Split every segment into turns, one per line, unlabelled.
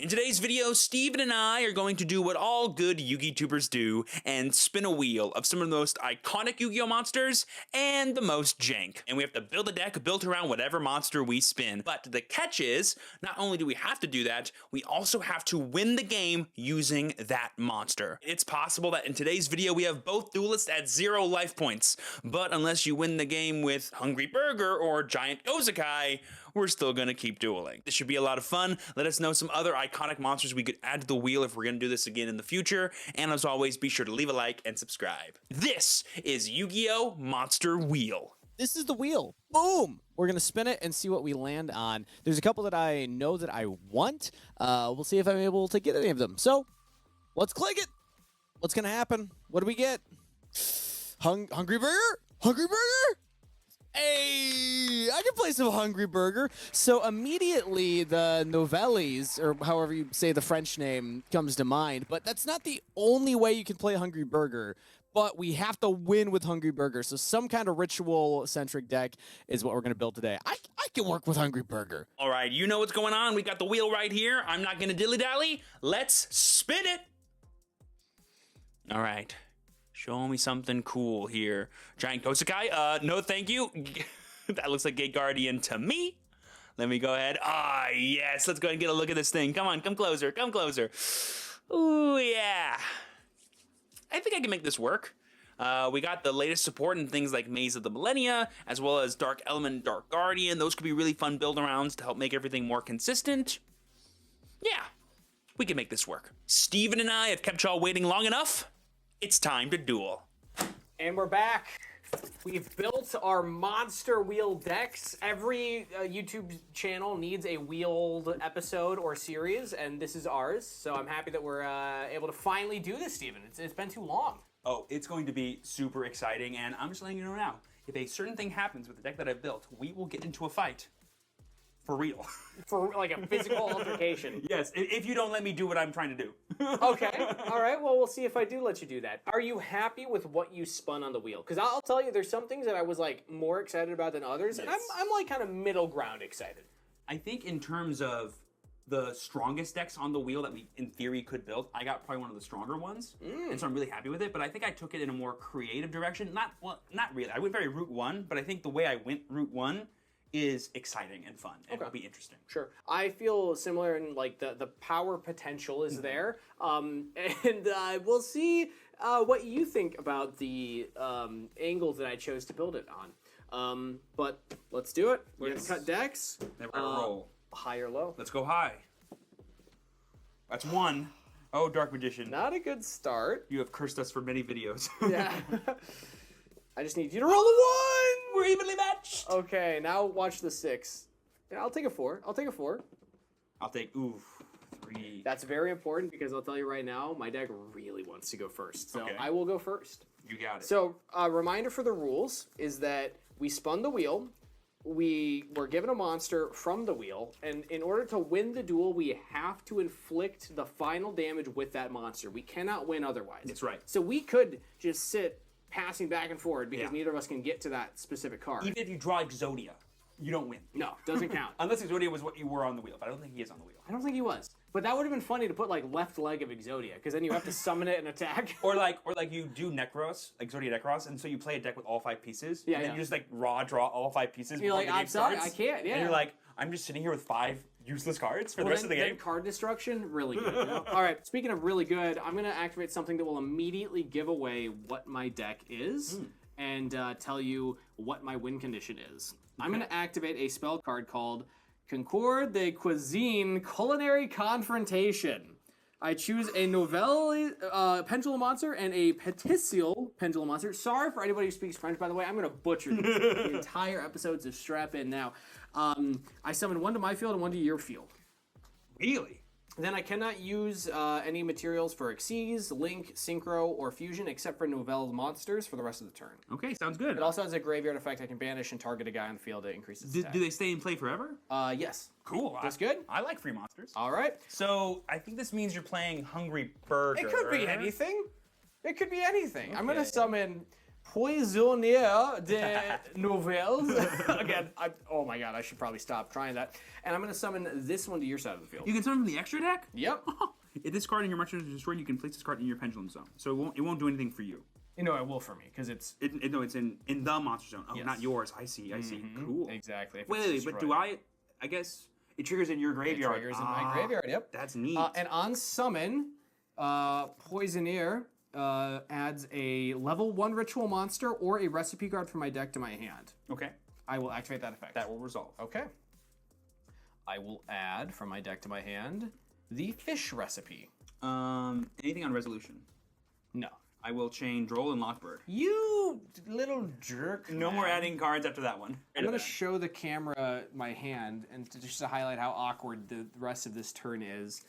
In today's video, Steven and I are going to do what all good Yu-Gi tubers do and spin a wheel of some of the most iconic Yu-Gi-Oh monsters and the most jank. And we have to build a deck built around whatever monster we spin. But the catch is, not only do we have to do that, we also have to win the game using that monster. It's possible that in today's video we have both duelists at 0 life points, but unless you win the game with Hungry Burger or Giant Kozakai, we're still gonna keep dueling. This should be a lot of fun. Let us know some other iconic monsters we could add to the wheel if we're gonna do this again in the future. And as always, be sure to leave a like and subscribe. This is Yu-Gi-Oh! Monster Wheel.
This is the wheel. Boom! We're gonna spin it and see what we land on. There's a couple that I know that I want. We'll see if I'm able to get any of them. So, let's click it. What's gonna happen? What do we get? Hungry Burger? Hungry Burger? Hey, I can play some Hungry Burger. So immediately the Novellis, or however you say the French name, comes to mind. But that's not the only way you can play Hungry Burger. But we have to win with Hungry Burger. So some kind of ritual-centric deck is what we're going to build today. I can work with Hungry Burger.
All right, you know what's going on. We got the wheel right here. I'm not going to dilly-dally. Let's spin it. All right. Show me something cool here. Giant Kozakai? No, thank you. That looks like Gate Guardian to me. Let me go ahead. Ah, yes. Let's go ahead and get a look at this thing. Come on, come closer, come closer. Ooh, yeah. I think I can make this work. We got the latest support in things like Maze of the Millennia, as well as Dark Element, Dark Guardian. Those could be really fun build-arounds to help make everything more consistent. Yeah, we can make this work. Steven and I have kept y'all waiting long enough. It's time to duel.
And we're back. We've built our monster wheel decks. Every YouTube channel needs a wheeled episode or series, and this is ours. So I'm happy that we're able to finally do this, Steven. It's been too long.
Oh, it's going to be super exciting, and I'm just letting you know now, if a certain thing happens with the deck that I've built, we will get into a fight. For real.
For like a physical altercation.
Yes, if you don't let me do what I'm trying to do.
Okay, all right, well, we'll see if I do let you do that. Are you happy with what you spun on the wheel? Because I'll tell you, there's some things that I was like more excited about than others, and I'm like kind of middle ground excited.
I think in terms of the strongest decks on the wheel that we, in theory, could build, I got probably one of the stronger ones, and so I'm really happy with it, but I think I took it in a more creative direction. Not really. I went very Route 1, but I think the way I went Route 1 is exciting and fun, and it'll be interesting.
Sure. I feel similar in like the power potential is there, and we'll see what you think about the angles that I chose to build it on. But let's do it. We're gonna cut decks.
Then we're gonna roll.
High or low?
Let's go high. That's 1. Oh, Dark Magician.
Not a good start.
You have cursed us for many videos.
Yeah. I just need you to roll a 1!
We're evenly matched!
Okay, now watch the 6. Yeah, I'll take a 4. I'll take a 4.
I'll take, 3.
That's very important because I'll tell you right now, my deck really wants to go first. So
Okay.
I will go first.
You got it.
So a reminder for the rules is that we spun the wheel, we were given a monster from the wheel, and in order to win the duel, we have to inflict the final damage with that monster. We cannot win otherwise.
That's right.
So we could just sit passing back and forward because neither of us can get to that specific card.
Even if you draw Exodia, you don't win.
No, doesn't count.
Unless Exodia was what you were on the wheel, but I don't think he is on the wheel.
I don't think he was. But that would have been funny to put like left leg of Exodia, because then you have to summon it and attack.
Or like you do Necros, Exodia Necros, and so you play a deck with all 5 pieces, and then you just like draw all 5 pieces.
You're like, I'm sorry, I can't,
And you're like, I'm just sitting here with 5 useless cards for the rest of the game.
Card destruction, really good. You know? All right, speaking of really good, I'm going to activate something that will immediately give away what my deck is and tell you what my win condition is. Okay. I'm going to activate a spell card called Concours de Cuisine Culinary Confrontation. I choose a Novelli Pendulum Monster and a Peticial Pendulum Monster. Sorry for anybody who speaks French, by the way. I'm going to butcher the entire episode, so strap in now. I summon 1 to my field and 1 to your field.
Really?
Then I cannot use any materials for Xyz, Link, Synchro, or Fusion except for Novelle's monsters for the rest of the turn.
Okay, sounds good.
It also has a graveyard effect I can banish and target a guy on the field to increase its attack.
Do they stay in play forever?
Yes.
Cool.
That's good?
I like free monsters.
All right.
So I think this means you're playing Hungry Burger.
It could be anything. It could be anything. I'm going to summon Poissonnier de Nouvelles. Again, oh my god, I should probably stop trying that. And I'm going to summon this one to your side of the field.
You can summon from the extra deck?
Yep.
If this card in your monster is destroyed, you can place this card in your pendulum zone. So it won't do anything for you.
You know, it will for me, because it's...
No, it's in the monster zone. Oh,
Yes.
not yours. I see. Cool.
Exactly. If
Wait,
it's
but
destroyed.
I guess it triggers in your
It
graveyard.
triggers in my graveyard, yep.
That's neat.
And on summon, Poissonnier adds a level 1 ritual monster or a recipe card from my deck to my hand.
Okay.
I will activate that effect.
That will resolve.
Okay. I will add from my deck to my hand the fish recipe.
Anything on resolution?
No.
I will chain Droll and Lockbird.
You little jerk.
No more adding cards after that one.
I'm going to show the camera my hand and just to highlight how awkward the rest of this turn is.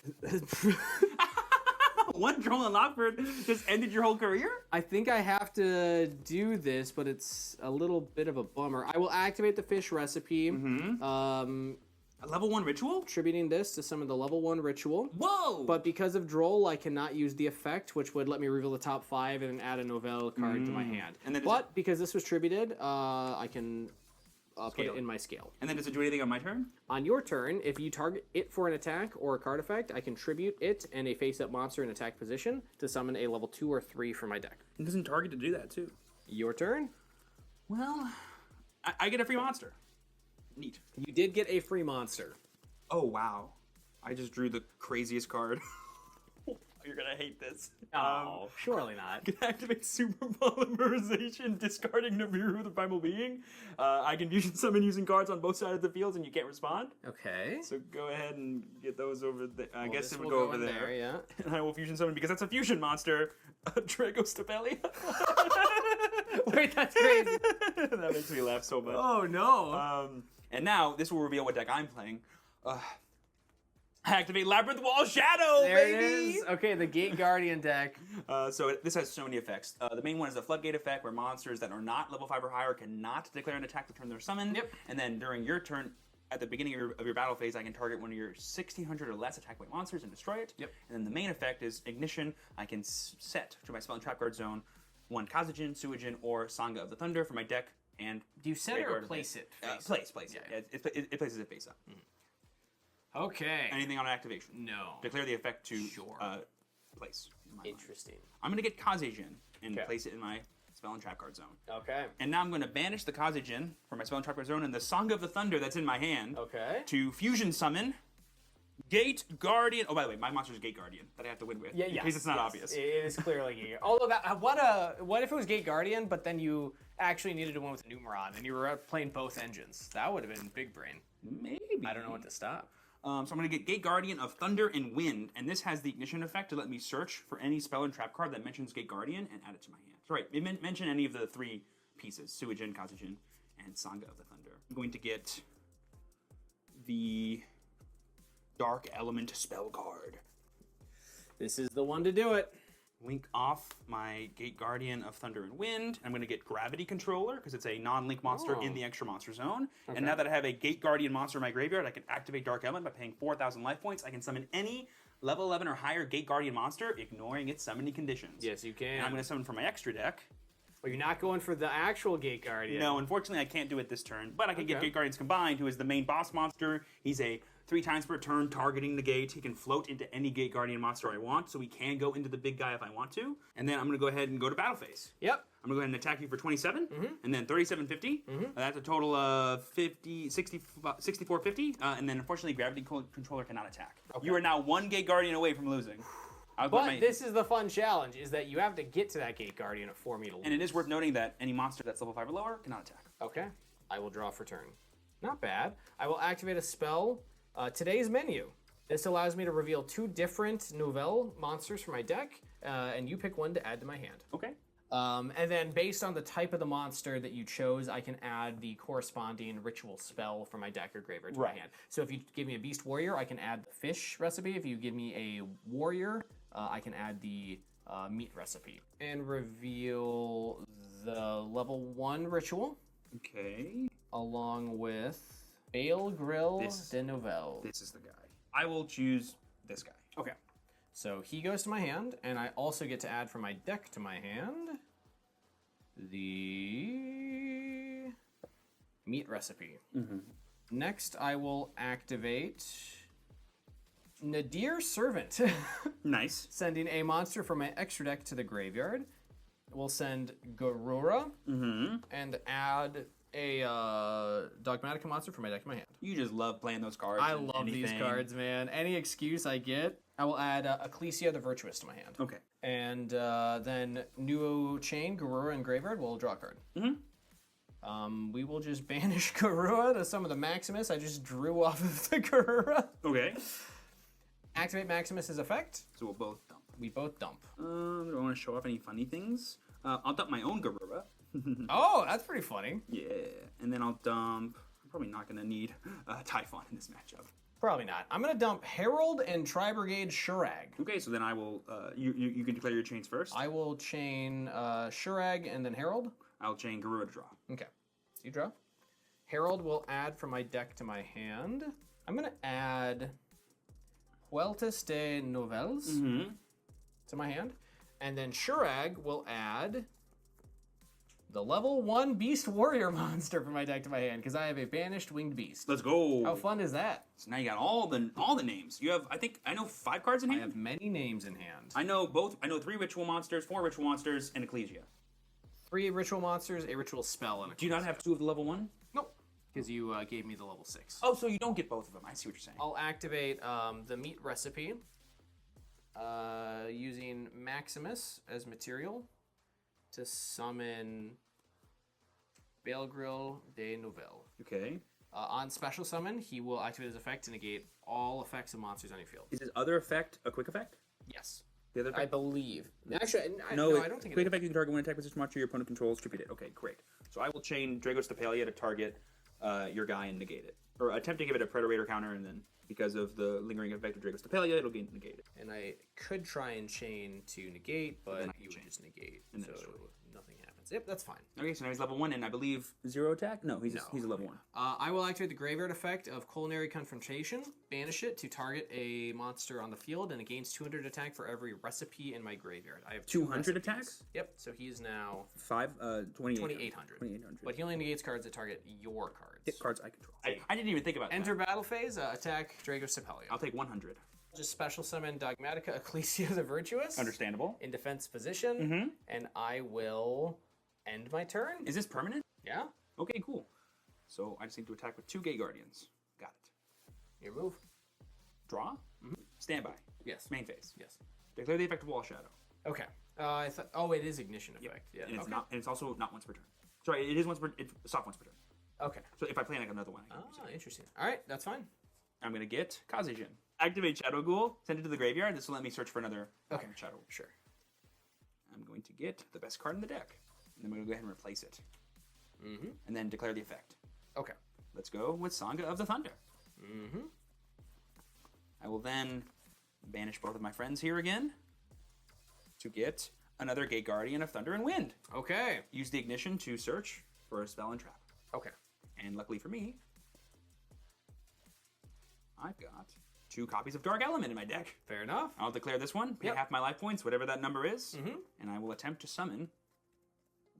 One Droll and Lockbird just ended your whole career?
I think I have to do this, but it's a little bit of a bummer. I will activate the fish recipe.
A level 1 ritual?
Attributing this to some of the level 1 ritual.
Whoa!
But because of Droll, I cannot use the effect, which would let me reveal the top 5 and then add a Novelle card to my hand.
And then
but because this was tributed, I can put
Scale.
it in my scale.
And then does it do anything on my turn?
On your turn, if you target it for an attack or a card effect, I can tribute it and a face-up monster in attack position to summon a level 2 or 3 from my deck.
It doesn't target to do that, too.
Your turn.
Well, I get a free monster. Neat.
You did get a free monster.
Oh, wow. I just drew the craziest card. You're gonna hate this.
Oh, surely not.
Can activate super polymerization, discarding Nibiru, the primal being. I can fusion summon using cards on both sides of the field, and you can't respond.
Okay.
So go ahead and get those over there. I guess
this
it would
will
go over
in
there.
Yeah.
And I will fusion summon because that's a fusion monster. Drago Stapelia.
Wait, that's crazy.
That makes me laugh so much.
Oh no.
And now this will reveal what deck I'm playing. Activate Labyrinth Wall Shadow,
There
baby!
it is. Okay, the Gate Guardian deck.
This has so many effects. The main one is the Floodgate effect, where monsters that are not level 5 or higher cannot declare an attack the turn they're summoned.
Yep.
And then during your turn, at the beginning of your battle phase, I can target one of your 1600 or less attack weight monsters and destroy it.
Yep.
And then the main effect is Ignition. I can set to my spell and trap guard zone one Kazajin, Suijin, or Sangha of the Thunder for my deck. And
Do you set it or place it?
place.
Yeah.
Yeah, it places it face up.
Okay.
Anything on activation?
No.
Declare the effect to
Sure.
place. In my mind.
Interesting.
I'm going to get Kazejin and
Okay.
place it in my spell and trap card zone.
Okay.
And now I'm going to banish the Kazejin from my spell and trap card zone and the Song of the Thunder that's in my hand
Okay.
to fusion summon Gate Guardian. Oh, by the way, my monster's Gate Guardian that I have to win with. In case it's not obvious.
It is clearly Gate. Although what if it was Gate Guardian, but then you actually needed to win with Numeron and you were playing both engines? That would have been big brain.
Maybe.
I don't know what to stop.
So I'm going to get Gate Guardian of Thunder and Wind, and this has the Ignition effect to let me search for any spell and trap card that mentions Gate Guardian and add it to my hand. So, right, mention any of the 3 pieces, Suijin, Kazujin, and Sangha of the Thunder. I'm going to get the Dark Element spell card.
This is the one to do it.
Link off my Gate Guardian of Thunder and Wind. I'm going to get Gravity Controller because it's a non-link monster in the extra monster zone.
Okay.
And now that I have a Gate Guardian monster in my graveyard, I can activate Dark Element by paying 4,000 life points. I can summon any level 11 or higher Gate Guardian monster, ignoring its summoning conditions.
Yes, you can.
And I'm going to summon from my extra deck.
Well, you're not going for the actual Gate Guardian.
No, unfortunately, I can't do it this turn, but I can get
Okay.
Gate Guardians Combined, who is the main boss monster. He's a 3 times per turn targeting the gate. He can float into any Gate Guardian monster I want, so he can go into the big guy if I want to. And then I'm going to go ahead and go to battle phase.
Yep.
I'm going to go ahead and attack you for 27, and then 3750. That's a total of 6450. And then, unfortunately, Gravity Controller cannot attack.
Okay.
You are now 1 Gate Guardian away from losing.
But this is the fun challenge, is that you have to get to that Gate Guardian for me to lose.
And it is worth noting that any monster that's level 5 or lower cannot attack.
Okay. I will draw for turn. Not bad. I will activate a spell, Today's Menu. This allows me to reveal 2 different Nouvelle monsters from my deck, and you pick one to add to my hand.
Okay.
And then based on the type of the monster that you chose, I can add the corresponding ritual spell from my deck or graveyard to my hand. So if you give me a Beast Warrior, I can add the fish recipe. If you give me a Warrior, I can add the meat recipe. And reveal the level 1 ritual.
Okay.
Along with Bale Grill de Nouvelle.
This is the guy. I will choose this guy.
Okay. So he goes to my hand, and I also get to add from my deck to my hand the meat recipe. Next, I will activate Nadir Servant,
Nice.
sending a monster from my extra deck to the graveyard. We'll send Garura and add a Dogmatica monster from my deck to my hand.
You just love playing those cards.
I
and
love these
anything.
cards, man. Any excuse I get, I will add Ecclesia the Virtuous to my hand.
Okay.
And then Nuo Chain, Garura, and Graveyard will draw a card. We will just banish Garura to some of the Maximus I just drew off of the Garura.
Okay.
Activate Maximus's effect.
So we'll both dump.
We both dump.
Do I want to show off any funny things? I'll dump my own Garura.
Oh, that's pretty funny.
Yeah. And then I'll dump... I'm probably not going to need Typhon in this matchup.
Probably not. I'm going to dump Herald and Tri-Brigade Shurag.
Okay, so then I will... you can declare your chains first.
I will chain Shurag and then Herald.
I'll chain Garura to draw.
Okay. So you draw. Herald will add from my deck to my hand. I'm going to add Hueltas de Novels to my hand. And then Shurag will add the level 1 Beast Warrior monster from my deck to my hand because I have a banished winged beast.
Let's go.
How fun is that?
So now you got all the names. You have, I know 5 cards in
I
hand.
have many names in hand.
I know 3 ritual monsters, 4 ritual monsters, and Ecclesia.
3 ritual monsters, a ritual spell, and a
Do you not have 2 of the level 1?
Nope. Because you gave me the level 6.
Oh, so you don't get both of them. I see what you're saying.
I'll activate the meat recipe using Maximus as material to summon Belgril de Nouvelle.
Okay.
On special summon, he will activate his effect to negate all effects of monsters on your field.
Is his other effect a quick effect?
Yes.
The other
I
effect?
believe. Actually, I
No,
don't think
quick
it is.
effect. You can target one attack with this monster your opponent controls. Tribute it. Okay, great. So I will chain Dragos Tapalia to target your guy and negate it, or attempt to give it a Predator counter, and then because of the lingering effect of Dragos Tapalia, it'll get negated.
And I could try and chain to negate, but
then I
you
can
would
chain.
just negate,
And then
so
destroy.
nothing happens. Yep, that's fine.
Okay, so now he's level 1, and I believe 0 attack. No, he's a level 1.
I will activate the graveyard effect of Culinary Confrontation, banish it to target a monster on the field, and it gains 200 attack for every recipe in my graveyard. I have
200
recipes.
attacks?
Yep, so he's now
2800.
2800. But he only negates cards that target your cards.
Hit cards I control. I didn't even think about
Enter
that.
battle phase, attack Dragos Sepelia.
I'll take 100.
Just special summon Dogmatica Ecclesia the Virtuous.
Understandable.
In defense position, and I will end my turn.
Is this permanent?
Yeah,
Okay, cool. So I just need to attack with 2 Gate Guardians. Got it.
your move.
Draw. Standby.
Yes.
Main phase.
Yes.
Declare the effect of Wall Shadow.
Okay. I thought. Oh, it is ignition effect. Yeah.
And it's
okay.
not. And it's also not once per turn. Sorry, it is once per. It's soft once per turn.
Okay.
So if I play like another one, I can use it.
Interesting. All right, that's fine.
I'm gonna get Kazejin. Activate Shadow Ghoul. Send it to the graveyard. This will let me search for another Shadow Ghoul.
Sure.
I'm going to get the best card in the deck, and I'm gonna go ahead and replace it. And then declare the effect.
Okay.
Let's go with Sangha of the Thunder. I will then banish both of my friends here again to get another Gate Guardian of Thunder and Wind.
Okay.
Use the ignition to search for a spell and trap.
Okay.
And luckily for me, I've got 2 copies of Dark Element in my deck.
Fair enough.
I'll declare this one, pay
Yep.
half my life points, whatever that number is, and I will attempt to summon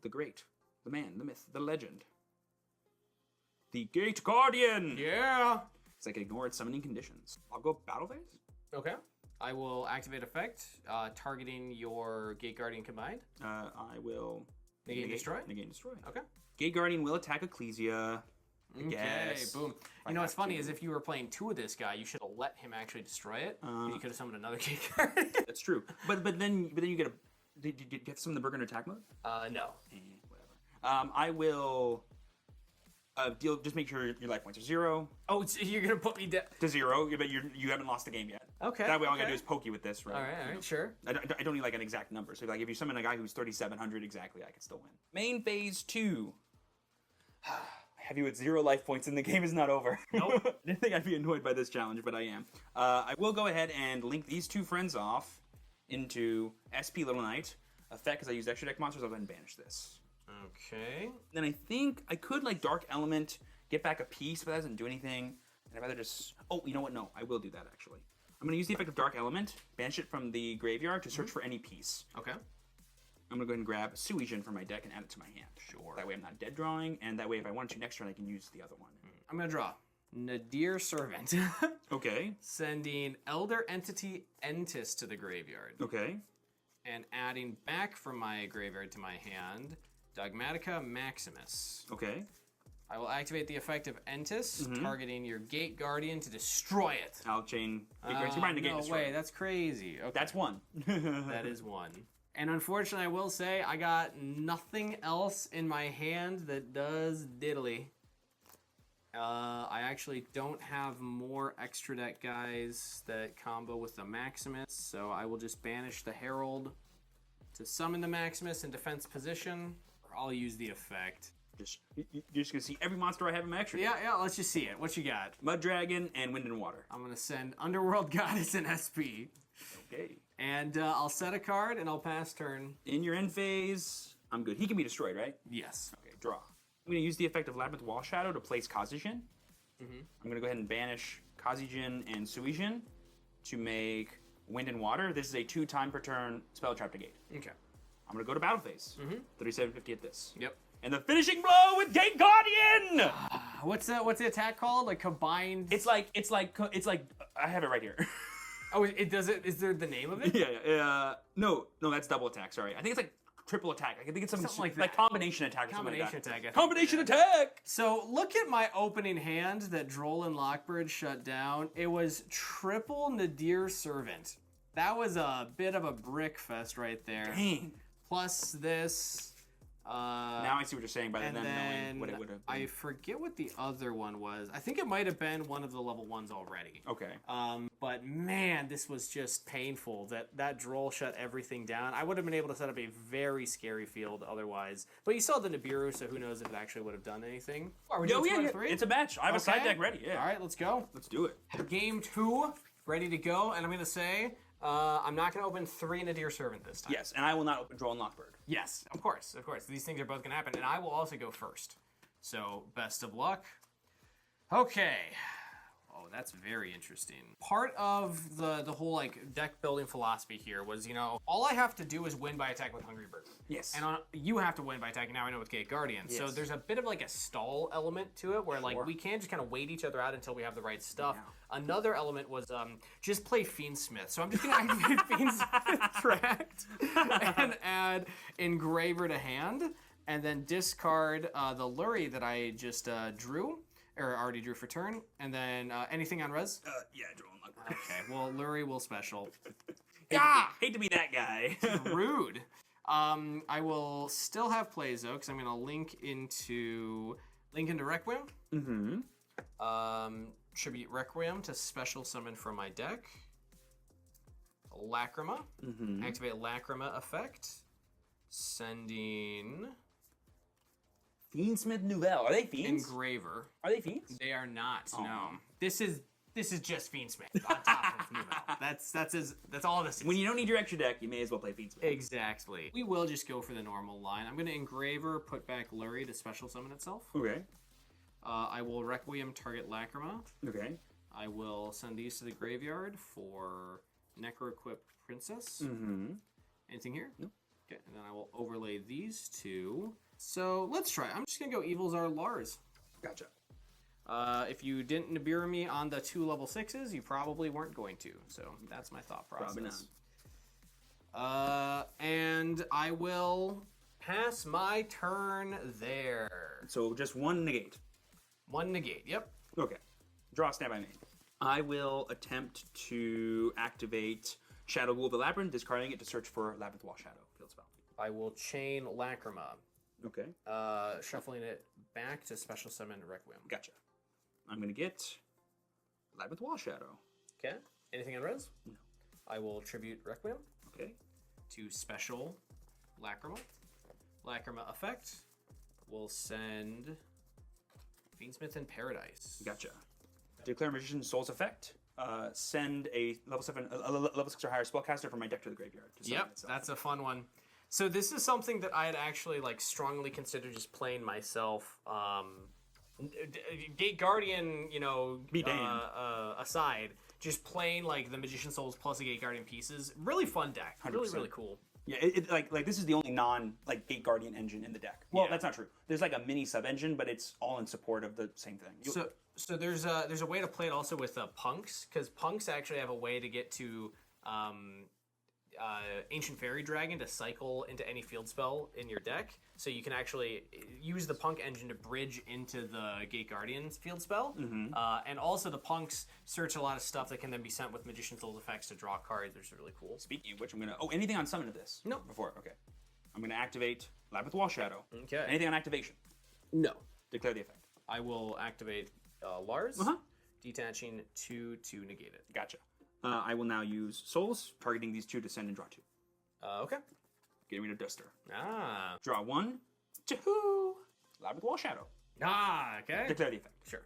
the great, the man, the myth, the legend, the Gate Guardian!
Yeah.
Because I can ignore its summoning conditions. I'll go battle phase.
Okay. I will activate effect, targeting your Gate Guardian combined.
I will
Negate and destroy?
Negate and destroy.
Okay.
Gate Guardian will attack Ecclesia.
Okay,
Yes.
boom.
I
You know what's
have
funny
to.
is if you were playing 2 of this guy, you should have let him actually destroy it. You could have summoned another Gate Guardian.
That's true. But then you get a. Did you get some of the Burger attack mode?
No.
Whatever. I will deal. Just make sure your life points are 0
Oh, so you're gonna put me down.
to 0, but you haven't lost the game yet.
Okay.
That way, all I gotta
okay.
do is poke you with this, right?
All right, sure.
I don't need like an exact number. So like if you summon a guy who's 3,700 exactly, I can still win. Main phase 2. I have you at 0 life points and the game is not over. Nope. I didn't think I'd be annoyed by this challenge, but I am. I will go ahead and link these 2 friends off into SP Little Knight. Effect, because I use extra deck monsters, I'll go ahead and banish this.
Okay.
Then I think I could like Dark Element, get back a piece, but that doesn't do anything. And I'd rather just... Oh, you know what? No, I will do that actually. I'm going to use the effect of Dark Element, banish it from the graveyard to search for any piece.
Okay.
I'm gonna go ahead and grab Suijin from my deck and add it to my hand.
Sure.
That way I'm not dead drawing, and that way if I wanted to next turn, I can use the other one.
I'm gonna draw Nadir Servant.
Okay.
Sending Elder Entity Entis to the graveyard.
Okay.
And adding back from my graveyard to my hand, Dogmatica Maximus.
Okay.
I will activate the effect of Entis, targeting your Gate Guardian to destroy it.
I'll chain combine the Gate
No
Destroy.
way, that's crazy. Okay.
That's one.
That is one. And unfortunately, I will say, I got nothing else in my hand that does diddly. I actually don't have more extra deck guys that combo with the Maximus, so I will just banish the Herald to summon the Maximus in defense position, or I'll use the effect.
You're just gonna see every monster I have in my extra.
Yeah, let's just see it. What you got?
Mud Dragon and Wind and Water.
I'm gonna send Underworld Goddess and SP.
Okay.
And I'll set a card and I'll pass turn.
In your end phase, I'm good. He can be destroyed, right?
Yes.
Okay, draw. I'm gonna use the effect of Labyrinth Wall Shadow to place Kazijin. I'm gonna go ahead and banish Kazijin and Suijin to make Wind and Water. This is a 2-time per turn spell trap negate.
Okay.
I'm gonna go to battle phase. 3750 at this.
Yep.
And the finishing blow with Gate Guardian!
What's the attack called? Like combined?
It's like I have it right here.
Oh, it does it. Is there the name of it?
Yeah. No, that's double attack. Sorry, I think it's like triple attack. I think it's something
like that.
combination attack. Or something like
Combination
that.
attack, I think,
Combination
yeah.
attack.
So look at my opening hand that Droll and Lockbird shut down. It was triple Nadir Servant. That was a bit of a brick fest right there.
Dang.
Plus this.
Now I see what you're saying by them knowing what it would have been.
I forget what the other one was. I think it might have been one of the level 1s already.
Okay.
But man, this was just painful. That Droll shut everything down. I would have been able to set up a very scary field otherwise. But you saw the Nibiru, so who knows if it actually would have done anything. Are we doing 2 out of 3?
It's a match. I have a side deck ready. Yeah.
All right, let's go.
Let's do it.
Game 2, ready to go. And I'm going to say, I'm not going to open 3 Nadir Servant this time.
Yes, and I will not open Droll and Lockbird.
Yes, of course. These things are both going to happen. And I will also go first. So, best of luck. Okay. Oh, that's very interesting. Part of the whole like deck building philosophy here was, all I have to do is win by attacking with Hungry Bird.
Yes.
And you have to win by attacking, now I know, with Gate Guardian.
Yes.
So there's a bit of like a stall element to it where like we can't just kind of wait each other out until we have the right stuff. Yeah. Another element was just play Fiendsmith. So I'm just going to activate Fiendsmith Tract and add Engraver to hand and then discard the Lurie that I just drew. Or already drew for turn, and then anything on res?
Yeah, Droll and Lockbird.
Okay, well, Lurie will special.
Hate to be that guy.
Rude. I will still have Plazo, because I'm going to link into Requiem. Tribute Requiem to special summon from my deck. Lacrima. Activate Lacrima effect. Sending...
Fiendsmith Nouvelle. Are they fiends?
Engraver.
Are they fiends?
They are not.
Oh.
No. This is just Fiendsmith on top of Nouvelle. That's all this is.
When you don't need your extra deck, you may as well play Fiendsmith.
Exactly. We will just go for the normal line. I'm going to Engraver, put back Lurie to special summon itself.
Okay.
I will Requiem target Lacrima.
Okay.
I will send these to the graveyard for Necro-equipped Princess. Anything here?
Nope.
Okay, and then I will overlay these two. So let's try. I'm just going to go Evil Czar Lars.
Gotcha.
If you didn't Nibiru me on the 2 level 6s, you probably weren't going to. So that's my thought process.
Probably
not. And I will pass my turn there.
So just 1 negate.
1 negate, yep.
Okay. Draw a snap I made. I will attempt to activate Shadow Ghoul of the Labyrinth, discarding it to search for Labyrinth Wall Shadow field spell.
I will chain Lacrima.
Okay.
Shuffling it back to special summon Requiem.
Gotcha. I'm going to get Labyrinth Wall Shadow.
Okay. Anything on res?
No.
I will tribute Requiem.
Okay.
To special Lacrima. Lacrima effect. We'll send Fiendsmith in Paradise.
Gotcha. Declare Magician's Soul's effect. Send a level 6 or higher spellcaster from my deck to the graveyard. To
Yep, that's a fun one. So this is something that I had actually strongly considered just playing myself. Gate Guardian,
Be damned.
Aside, just playing the Magician Souls plus the Gate Guardian pieces. Really fun deck.
100%.
Really, really cool.
Yeah, like this is the only non Gate Guardian engine in the deck. Well,
Yeah.
that's not true. There's like a mini sub engine, but it's all in support of the same thing.
So there's a way to play it also with punks, because punks actually have a way to get to Ancient Fairy Dragon to cycle into any field spell in your deck. So you can actually use the punk engine to bridge into the Gate Guardian's field spell. And also the punks search a lot of stuff that can then be sent with Magician's Old effects to draw cards, which is really cool.
Speaking of which, I'm gonna. Oh, anything on summon of this?
No.
Before, okay. I'm gonna activate Labyrinth Wall Shadow.
Okay.
Anything on activation?
No.
Declare the effect.
I will activate Lars,
Uh-huh.
detaching 2 to negate it.
Gotcha. I will now use Souls, targeting these 2 to send and draw 2.
Okay.
Getting rid of Duster.
Ah.
Draw 1. 2. Labyrinth Wall Shadow.
Okay.
Declare the effect.
Sure.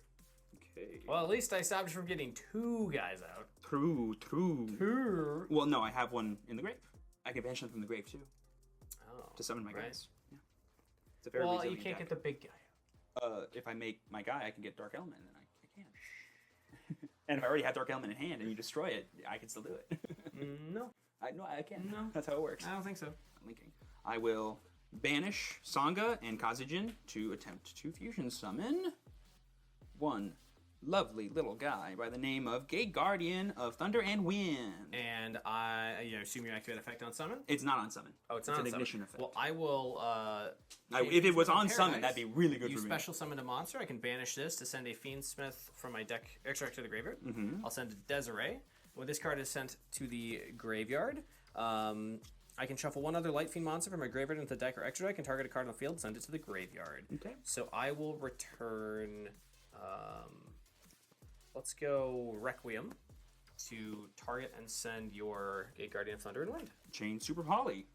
Okay.
Well, at least I stopped you from getting 2 guys out.
True.
2.
Well, no, I have one in the grave. I can banish them from the grave too
Oh.
to summon my
right.
guys. Yeah. It's a very
Well, you
resilient
can't
deck.
get the big guy out.
If I make my guy, I can get Dark Element, and then I can. And if I already have Dark Element in hand and you destroy it, I can still do it.
No.
I can.
No.
That's how it works.
I don't think so.
I'm linking. I will banish Sangha and Kazujin to attempt to fusion summon one lovely little guy by the name of Gate Guardian of Thunder and Wind.
And I assume you activate effect on summon?
It's not on summon.
Oh, it's
an
not on
ignition
summon.
effect.
Well, I will...
If it was on
Paradise,
summon, that'd be really good
you
for me.
special summon a monster. I can banish this to send a Fiendsmith from my deck extract to the graveyard. I'll send a Desiree. When this card is sent to the graveyard, I can shuffle one other Light Fiend monster from my graveyard into the deck or extra deck and target a card on the field, send it to the graveyard.
Okay.
So I will return... let's go Requiem to target and send your Gate Guardian of Thunder and Wind.
Chain Super Poly.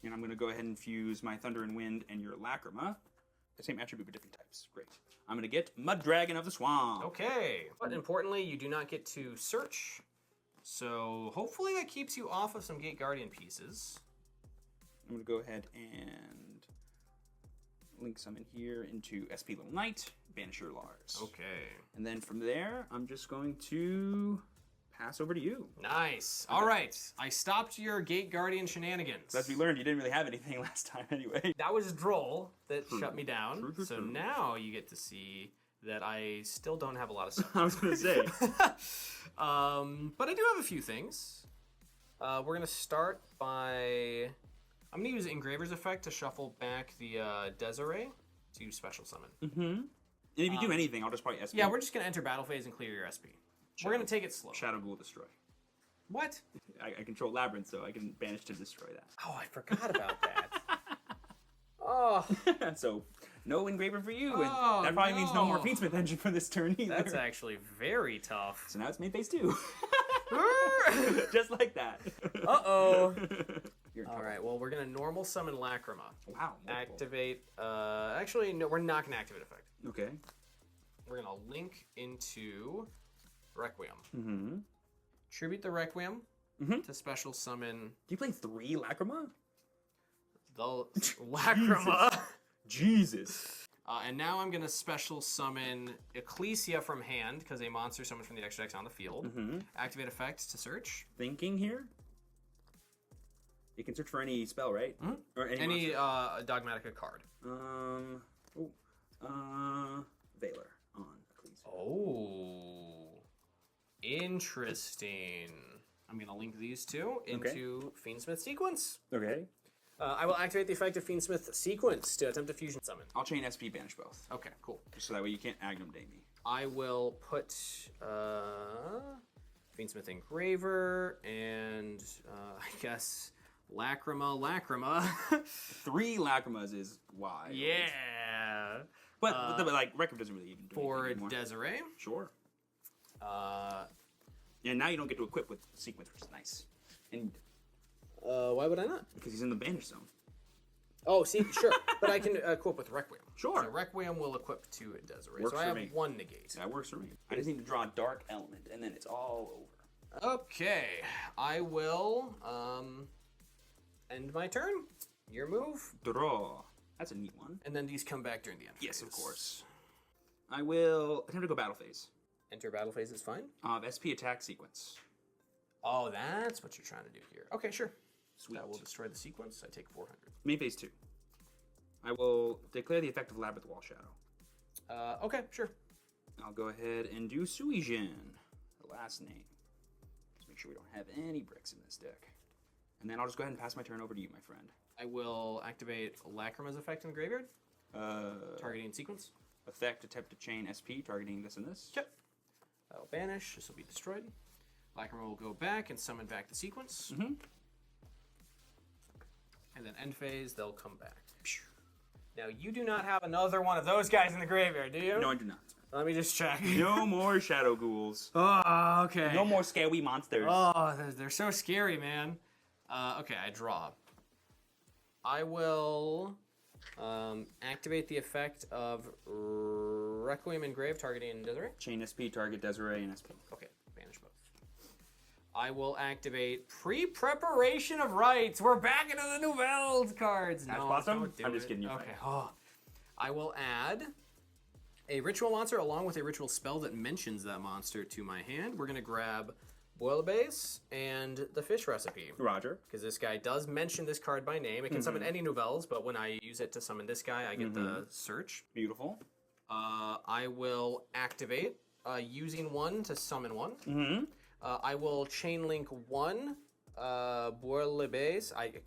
And I'm going to go ahead and fuse my Thunder and Wind and your Lacrima. The same attribute, but different types. Great. I'm going to get Mud Dragon of the Swamp.
Okay. But importantly, you do not get to search. So hopefully that keeps you off of some Gate Guardian pieces.
I'm going to go ahead and link summon here into SP Little Knight, banish your Lars.
Okay.
And then from there, I'm just going to pass over to you.
Nice. All right. I stopped your Gate Guardian shenanigans.
As we learned, you didn't really have anything last time anyway.
That was Droll that shut me down.
True,
so
true.
now you get to see that I still don't have a lot of stuff.
I was going to say.
But I do have a few things. We're going to start by... I'm going to use Engraver's Effect to shuffle back the Desiree to special summon.
And if you do anything, I'll just probably SP.
Yeah, we're just going to enter battle phase and clear your SP. We're going to take it slow.
Shadow will destroy.
What?
I control Labyrinth, so I can banish to destroy that.
Oh, I forgot about that. Oh,
So, no Engraver for you,
Oh,
and that probably means no more
no.
Fiendsmith engine for this turn either.
that's actually very tough.
So now it's main phase 2. Just like that.
Uh-oh.
You're in
All
trouble.
right, well, we're going to normal summon Lacrima.
Wow. multiple.
Activate, actually, no, we're not going to activate effect.
Okay.
We're going to link into Requiem.
Mm-hmm.
Tribute the Requiem
Mhm.
to special summon
Do you play 3 Lacrima?
the Lacrima.
Jesus.
And now I'm going to special summon Ecclesia from hand, because a monster summoned from the extra deck's on the field. Activate effect to search.
Thinking here? You can search for any spell, right? Or any monster.
Dogmatica card.
Valor on Ecclesia.
Oh. Interesting. I'm going to link these two into Fiendsmith Sequence.
Okay.
I will activate the effect of Fiendsmith Sequence to attempt a fusion summon.
I'll chain SP banish both.
Okay, cool.
Just so that way you can't Agnum Day me.
I will put Fiendsmith Engraver and I guess Lacrima.
3 Lacrimas is why.
Yeah.
But like Record doesn't really even do
For
anything anymore.
Desiree.
Sure. And now you don't get to equip with Sequence, which is nice. And
Why would I not?
because he's in the banish zone.
Oh, see, sure. But I can equip with Requiem.
Sure.
So Requiem will equip to Desiree.
Works
so I
for
have
me.
1 negate.
That works for me. I just need to draw a Dark Element, and then it's all over.
Okay. I will end my turn. Your move.
Draw. That's a neat one.
And then these come back during the end phase.
Yes, of course. I will attempt to go battle phase.
Enter battle phase is fine.
SP attack sequence.
Oh, that's what you're trying to do here. Okay, sure.
Sweet.
That will destroy the sequence. I take 400.
Main phase 2. I will declare the effect of Labyrinth Wall Shadow.
Okay, sure.
I'll go ahead and do Suijin, the last name. Let's make sure we don't have any bricks in this deck. And then I'll just go ahead and pass my turn over to you, my friend.
I will activate Lacrima's effect in the graveyard. Targeting sequence.
Effect, attempt to chain SP, targeting this and this.
Yep. That'll banish. This will be destroyed. Lacrima will go back and summon back the sequence.
Mm-hmm.
And then end phase, they'll come back. Now, you do not have another one of those guys in the graveyard, do you?
No, I do not.
Let me just check.
No more Shadow Ghouls.
Oh, okay.
No more scary monsters.
Oh, they're so scary, man. Okay, I draw. I will activate the effect of Requiem Engrave targeting Desiree.
Chain SP, target Desiree and SP.
Okay, banish both. I will activate Pre-Preparation of Rites. We're back into the Nouvelles cards.
That's
No,
awesome.
don't do
I'm just
it.
kidding you.
Okay. Oh. I will add a ritual monster along with a ritual spell that mentions that monster to my hand. We're gonna grab Boil Base and the Fish Recipe.
Roger.
Because this guy does mention this card by name. It can summon any Nouvelles, but when I use it to summon this guy, I get the search.
Beautiful.
I will activate using one to summon one.
Mm-hmm.
I will chain link one Boile Base. I do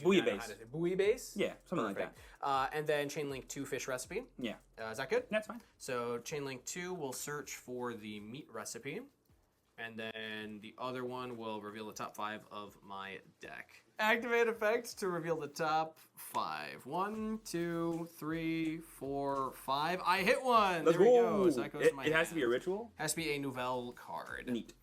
Bouille
not know how
base.
to say Bouille Base.
Yeah, something like that.
And then chain link 2 Fish Recipe.
Yeah.
Is that good?
That's fine.
So chain link 2 will search for the meat recipe. And then the other one will reveal the top 5 of my deck. Activate effect to reveal the top 5. 1, 2, 3, 4, 5. I hit one.
Let's
there we
go.
go. So that goes to my
It has to be a
hand.
ritual?
Has to be a Nouvelle card.
Neat.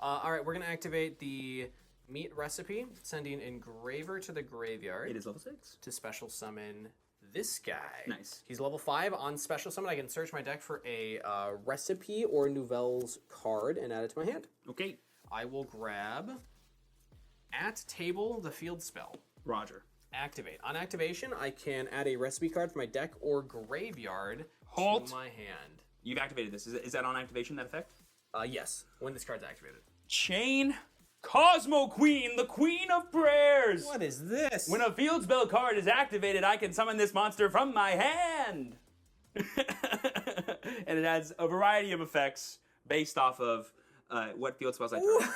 All right, we're going to activate the meat recipe, sending Engraver to the graveyard
It is level 6.
to special summon this guy.
Nice.
He's level 5 on special summon. I can search my deck for a recipe or Nouvelles card and add it to my hand.
Okay.
I will grab at table the field spell.
Roger.
Activate. On activation, I can add a recipe card for my deck or graveyard
Halt.
to my hand.
You've activated this. Is that on activation, that effect?
Yes, when this card's activated.
Chain Cosmo Queen, the Queen of Prayers.
What is this?
When a field spell card is activated, I can summon this monster from my hand. And it has a variety of effects based off of what field spells I turn.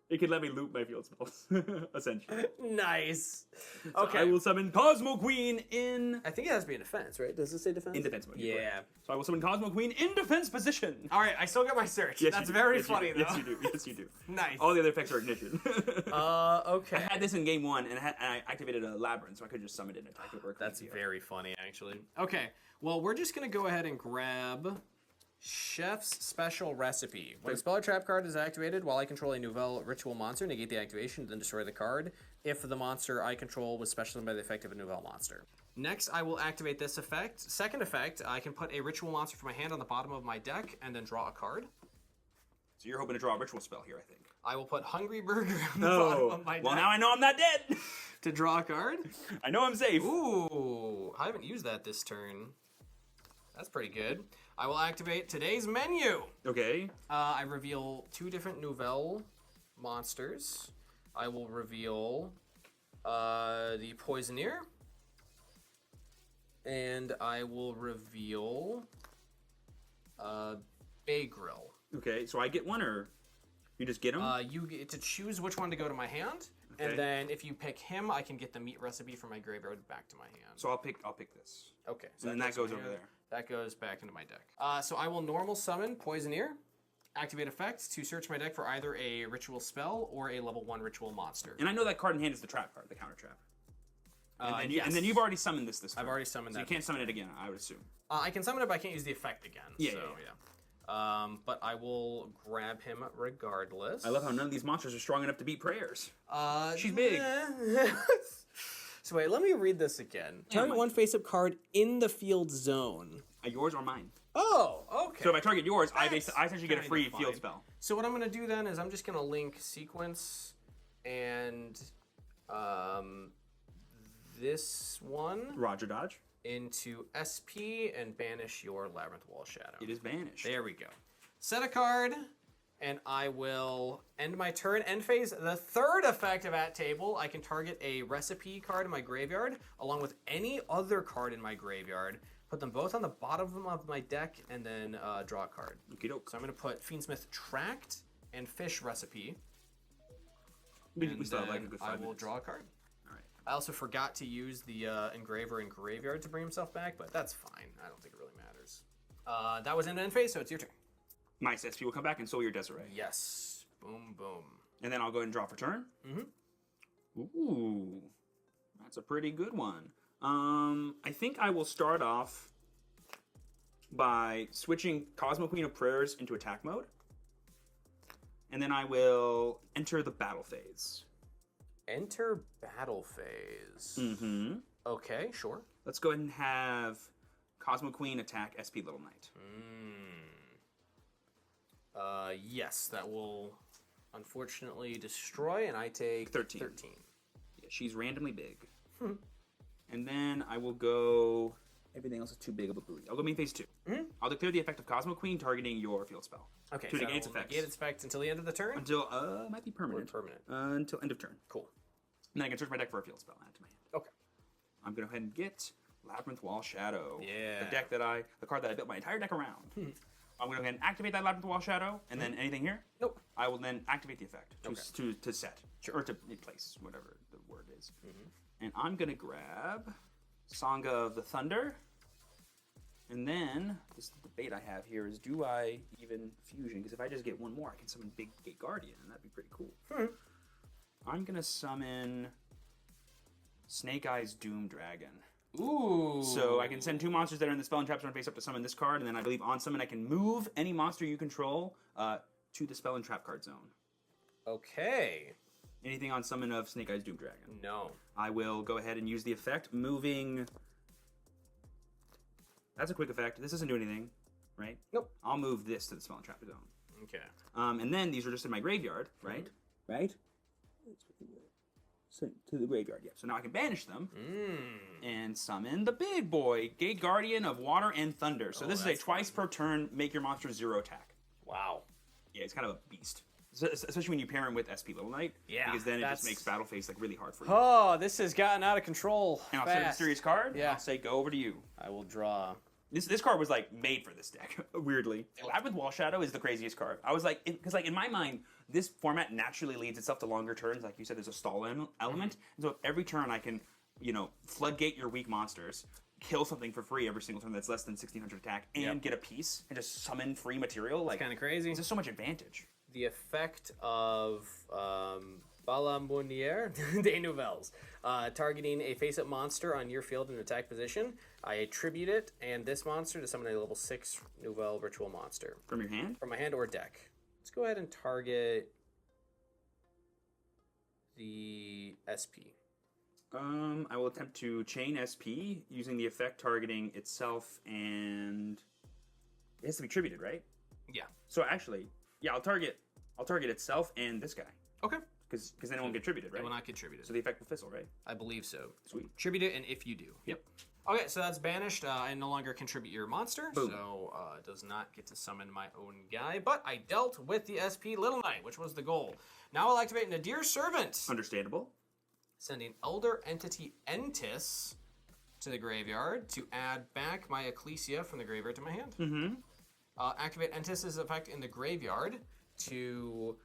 It can let me loop my field spells, essentially.
Nice.
So
Okay.
I will summon Cosmo Queen in
I think it has to be in defense, right? Does it say defense?
defense mode.
Yeah.
So I will summon Cosmo Queen in defense position.
All right, I still got my search.
Yes,
That's
you do.
very
Yes, you
funny,
do.
though.
Yes, you do. Yes, you do.
Nice.
All the other effects are ignition.
Okay.
I had this in game 1, and I activated a labyrinth, so I could just summon it and attack it.
That's very funny, actually. Okay, well, we're just going to go ahead and grab Chef's Special Recipe. When a spell or trap card is activated while I control a Nouvelle ritual monster, negate the activation, then destroy the card if the monster I control was special by the effect of a Nouvelle monster. Next, I will activate this effect. Second effect, I can put a ritual monster from my hand on the bottom of my deck and then draw a card.
So you're hoping to draw a ritual spell here, I think.
I will put Hungry Burger on the bottom of my deck
Well, now I know I'm not dead.
to draw a card.
I know I'm safe.
Ooh, I haven't used that this turn. That's pretty good. I will activate today's menu.
Okay.
I reveal 2 different Nouvelle monsters. I will reveal the Poisoneer. And I will reveal Bay Grill.
Okay, so I get one, or you just get them?
You get to choose which one to go to my hand.
Okay.
And then if you pick him, I can get the meat recipe from my graveyard back to my hand.
So I'll pick this.
Okay.
And then that
to
goes
my
over
hand.
there.
That goes back into my deck. So I will normal summon Poisoneer, activate effects to search my deck for either a ritual spell or a level 1 ritual monster.
And I know that card in hand is the trap card, the counter trap. And,
yes.
and then you've already summoned this turn.
I've already summoned
So
that.
you can't summon it again, I would assume.
I can summon it, but I can't use the effect again.
Yeah,
so,
yeah.
But I will grab him regardless.
I love how none of these monsters are strong enough to beat prayers. She's big.
So wait, let me read this again. Target
mine.
one face-up card in the field zone.
Yours or mine.
Oh, okay.
So if I target yours, I
That's
essentially get a
kinda
free
fine.
field spell.
So what I'm going to do then is I'm just going to link sequence and this one
Roger Dodge.
into SP and banish your Labyrinth Wall Shadow.
It is banished.
There we go. Set a card, and I will end my turn. End phase. The third effect of at table, I can target a recipe card in my graveyard along with any other card in my graveyard. Put them both on the bottom of my deck, and then draw a card.
Okey-doke.
So I'm going to put Fiendsmith Tract and Fish Recipe.
We
And
still have like a
then
good
I
5
will
minutes.
draw a card.
All right.
I also forgot to use the Engraver in Graveyard to bring himself back, but that's fine. I don't think it really matters. That was end phase, so it's your turn.
My SP will come back, and so will your Desiree.
Yes. Boom, boom.
And then I'll go ahead and draw for turn.
Mm-hmm.
Ooh, that's a pretty good one. I think I will start off by switching Cosmo Queen of Prayers into attack mode. And then I will enter the battle phase.
Enter battle phase.
Mm-hmm.
Okay, sure.
Let's go ahead and have Cosmo Queen attack SP Little Knight.
Yes, that will unfortunately destroy, and I take
13.
13.
Yeah, she's randomly big. And then I will go... Everything else is too big of a booty. I'll go main phase 2. I'll declare the effect of Cosmo Queen targeting your field spell.
Okay,
To
so
negate its effects.
negate its effect until the end of the turn?
Until, might be
Or
permanent.
permanent.
Until end of turn.
Cool.
And then I can search my deck for a field spell and add it to my hand.
Okay.
I'm going to go ahead and get Labyrinth Wall Shadow.
Yeah.
The card that I built my entire deck around. I'm going to go ahead and activate that Labyrinth Wall Shadow, and then anything here,
Nope.
I will then activate the effect to set.
Sure.
Or to place, whatever the word is. And I'm going to grab Song of the Thunder. And then, this debate I have here is, do I even fusion? Because if I just get one more, I can summon Big Gate Guardian, and that'd be pretty cool. I'm going to summon Snake Eyes Doom Dragon.
Ooh.
So I can send 2 monsters that are in the spell and trap zone face up to summon this card, and then I believe on summon I can move any monster you control to the spell and trap card zone.
Okay.
Anything on summon of Snake Eyes Doom Dragon.
No.
I will go ahead and use the effect, moving... That's a quick effect. This doesn't do anything, right?
Nope.
I'll move this to the spell and trap zone.
Okay.
And then these are just in my graveyard, right? Right? So, to the graveyard, yeah. So now I can banish them and summon the big boy, Gate Guardian of Water and Thunder. So this is a twice per turn, make your monster 0 attack.
Wow.
Yeah, it's kind of a beast. Especially when you pair him with SP Little Knight.
Yeah,
Because then it
that's-
just makes battle phase like really hard for you.
Oh, this has gotten out of control.
And I'll set a
fast.
mysterious card.
Yeah.
I'll say go over to you.
I will draw.
This card was like made for this deck, weirdly. Labyrinth Wall Shadow is the craziest card. I was like, because like in my mind, this format naturally leads itself to longer turns. Like you said, there's a stall element, and so every turn I can, floodgate your weak monsters, kill something for free every single turn that's less than 1600 attack, and get a piece and just summon free material. Like
Kind of crazy.
there's just so much advantage.
The effect of Balamoniere des Nouvelles. Targeting a face-up monster on your field in attack position. I attribute it and this monster to summon a level 6 Nouvelle Ritual monster.
From your hand?
From my hand or deck. Let's go ahead and target the SP.
I will attempt to chain SP using the effect targeting itself, and it has to be attributed, right?
Yeah.
So actually, yeah, I'll target itself and this guy.
Okay.
Because then it won't get attributed, right?
It will not get attributed.
So the effect will fizzle, right?
I believe so.
Sweet.
Attribute it, and if you do.
Yep.
Okay, so that's banished. I no longer contribute your monster,
Boom.
so it does not get to summon my own guy. But I dealt with the SP Little Knight, which was the goal. Now I'll activate Nadir Servant,
Understandable.
sending Elder Entity Entis to the graveyard to add back my Ecclesia from the graveyard to my hand.
Mm-hmm.
Activate Entis's effect in the graveyard to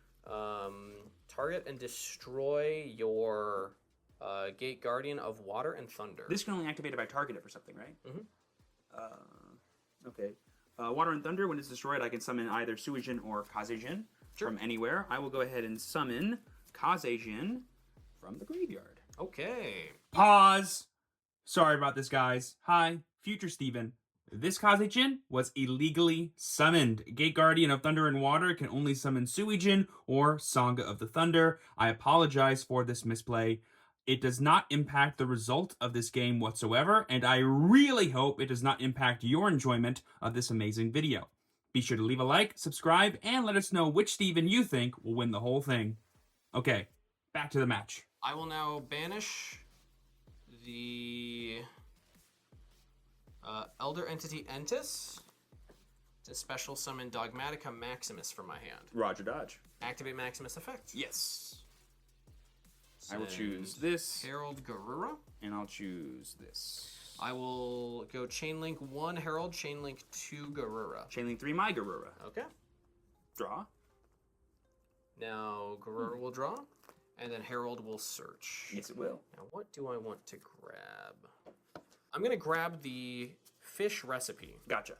target and destroy your Gate Guardian of Water and Thunder.
This can only activate if I target it for something, right?
Mhm.
Okay. Water and Thunder, when it's destroyed, I can summon either Suijin or Kazejin from anywhere. I will go ahead and summon Kazejin from the graveyard.
Okay.
Pause! Sorry about this, guys. Hi, Future Steven. This Kazejin was illegally summoned. Gate Guardian of Thunder and Water can only summon Suijin or Sangha of the Thunder. I apologize for this misplay. It does not impact the result of this game whatsoever, and I really hope it does not impact your enjoyment of this amazing video. Be sure to leave a like, subscribe, and let us know which Steven you think will win the whole thing. Okay, back to the match.
I will now banish the Elder Entity Entis to special summon Dogmatica Maximus from my hand.
Roger dodge.
Activate Maximus effect.
Yes. I will
Send
choose this,
Herald Garura.
and I'll choose this.
I will go Chainlink 1 Herald, Chainlink 2 Garura.
Chainlink 3, my Garura.
Okay.
Draw.
Now Garura will draw, and then Herald will search.
Yes, it will.
Now what do I want to grab? I'm gonna grab the fish recipe.
Gotcha.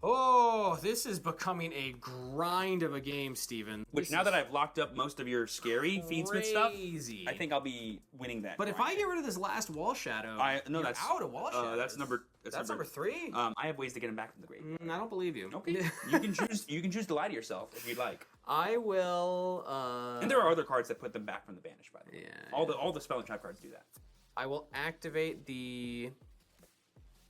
Oh, this is becoming a grind of a game, Steven.
Which,
This
now
is
that I've locked up most of your scary Fiendsmith stuff,
crazy.
I think I'll be winning that.
But if
grind.
I get rid of this last wall shadow,
No,
you're
that's
out of wall shadows.
That's number.
That's number 3.
I have ways to get him back from the grave.
I don't believe you.
Okay. You can choose. You can choose to lie to yourself if you'd like.
I will.
And there are other cards that put them back from the banish. By the way,
Yeah,
all the spell and trap cards do that.
I will activate the